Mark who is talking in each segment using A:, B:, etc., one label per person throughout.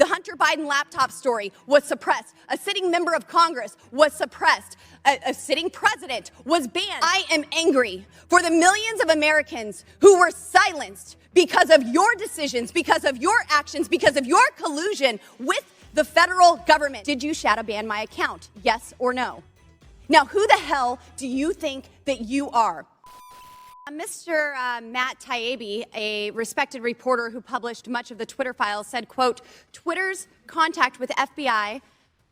A: The Hunter Biden laptop story was suppressed. A sitting member of Congress was suppressed. A sitting president was banned. I am angry for the millions of Americans who were silenced because of your decisions, because of your actions, because of your collusion with the federal government. Did you shadow ban my account? Yes or no? Now, who the hell do you think that you are? Mr. Matt Taibbi, a respected reporter who published much of the Twitter files, said, quote, Twitter's contact with FBI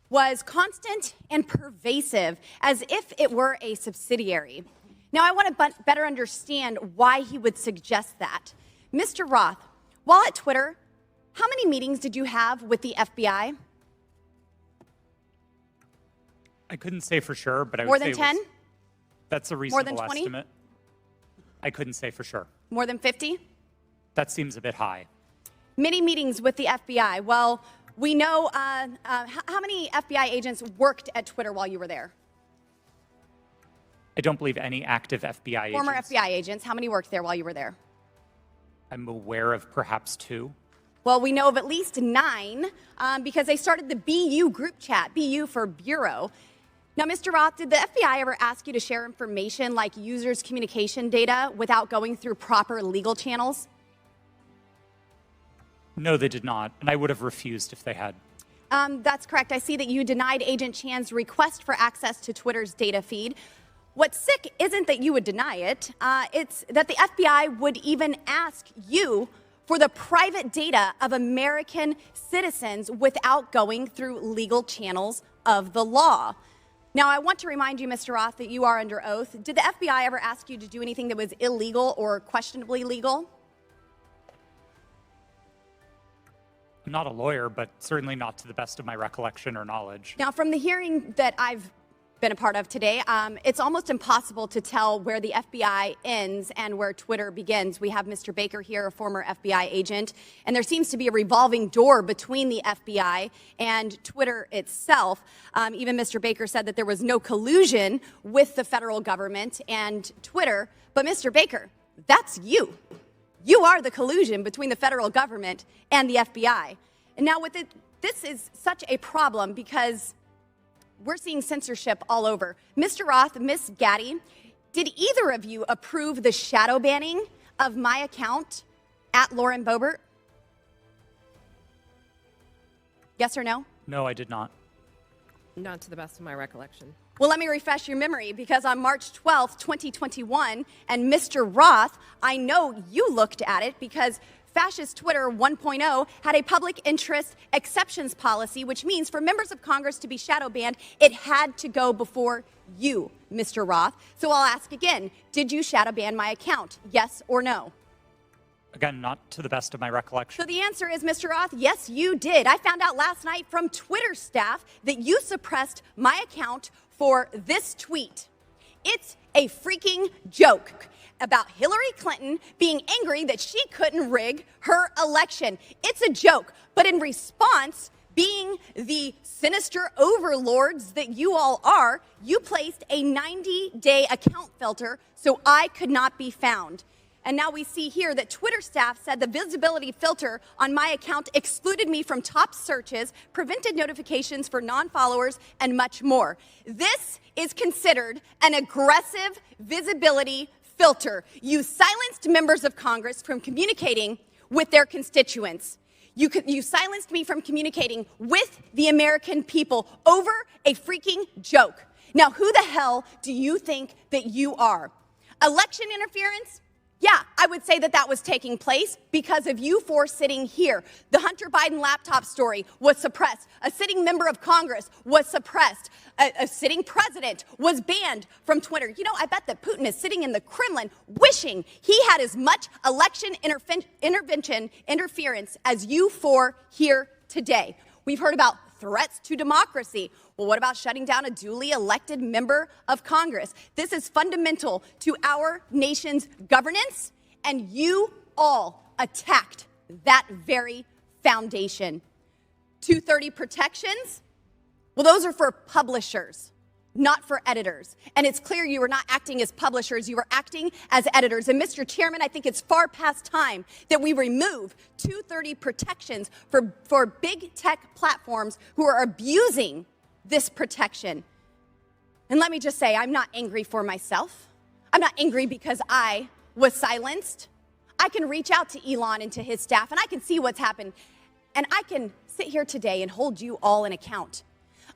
A: was constant and pervasive, as if it were a subsidiary. Now, I want to better understand why he would suggest that. Mr. Roth, while at Twitter, how many meetings did you have with the FBI?
B: I couldn't say for sure, but I would
A: More
B: say
A: than 10?
B: That's a
A: More than
B: reasonable
A: 20?
B: estimate. I couldn't say for sure.
A: More than 50?
B: That seems a bit high.
A: Many meetings with the FBI. Well, we know how many FBI agents worked at Twitter while you were there?
B: I don't believe any active FBI
A: Former
B: agents.
A: FBI agents. How many worked there while you were there?
B: I'm aware of perhaps 2.
A: Well, we know of at least 9 because they started the BU group chat, BU for Bureau. Now, Mr. Roth, did the FBI ever ask you to share information like users' communication data without going through proper legal channels?
B: No, they did not, and I would have refused if they had.
A: That's correct. I see that you denied Agent Chan's request for access to Twitter's data feed. What's sick isn't that you would deny it. It's that the FBI would even ask you for the private data of American citizens without going through legal channels of the law. Now, I want to remind you, Mr. Roth, that you are under oath. Did the FBI ever ask you to do anything that was illegal or questionably legal?
B: I'm not a lawyer, but certainly not to the best of my recollection or knowledge.
A: Now, from the hearing that I've been a part of today, it's almost impossible to tell where the FBI ends and where Twitter begins. We have Mr. Baker here, a former FBI agent, and there seems to be a revolving door between the FBI and Twitter itself. Even Mr. Baker said that there was no collusion with the federal government and Twitter. But Mr. Baker, that's you. You are the collusion between the federal government and the FBI. And now with it, this is such a problem because we're seeing censorship all over. Mr. Roth, Ms. Gaddy, did either of you approve the shadow banning of my account at Lauren Boebert? Yes or no?
B: No, I did not.
C: Not to the best of my recollection.
A: Well, let me refresh your memory, because on March 12th, 2021, and Mr. Roth, I know you looked at it because Fascist Twitter 1.0 had a public interest exceptions policy, which means for members of Congress to be shadow banned, it had to go before you, Mr. Roth. So I'll ask again, did you shadow ban my account? Yes or no?
B: Again, not to the best of my recollection.
A: So the answer is, Mr. Roth, yes, you did. I found out last night from Twitter staff that you suppressed my account for this tweet. It's a freaking joke about Hillary Clinton being angry that she couldn't rig her election. It's a joke, but in response, being the sinister overlords that you all are, you placed a 90-day account filter so I could not be found. And now we see here that Twitter staff said the visibility filter on my account excluded me from top searches, prevented notifications for non-followers, and much more. This is considered an aggressive visibility filter. You silenced members of Congress from communicating with their constituents. You silenced me from communicating with the American people over a freaking joke. Now, who the hell do you think that you are? Election interference? Yeah, I would say that that was taking place because of you four sitting here. The Hunter Biden laptop story was suppressed. A sitting member of Congress was suppressed. A sitting president was banned from Twitter. You know, I bet that Putin is sitting in the Kremlin wishing he had as much election interference as you four here today. We've heard about threats to democracy. Well, what about shutting down a duly elected member of Congress? This is fundamental to our nation's governance, and you all attacked that very foundation. 230 protections? Well, those are for publishers. not for editors. And it's clear you were not acting as publishers, you were acting as editors. And Mr. Chairman, I think it's far past time that we remove 230 protections for big tech platforms who are abusing this protection. And let me just say, I'm not angry for myself. I'm not angry because I was silenced. I can reach out to Elon and to his staff, and I can see what's happened. And I can sit here today and hold you all in account.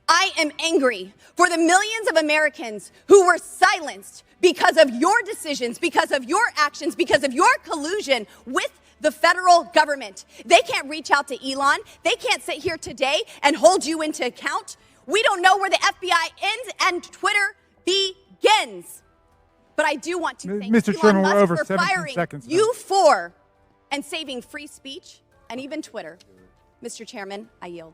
A: I am angry for the millions of Americans who were silenced because of your decisions, because of your actions, because of your collusion with the federal government. They can't reach out to Elon. They can't sit here today and hold you into account. We don't know where the FBI ends and Twitter begins. But I do want to thank
D: Mr.
A: Elon
D: Chairman,
A: Musk
D: we're over
A: for
D: 17
A: firing
D: seconds now.
A: you for and saving free speech and even Twitter. Mr. Chairman, I yield.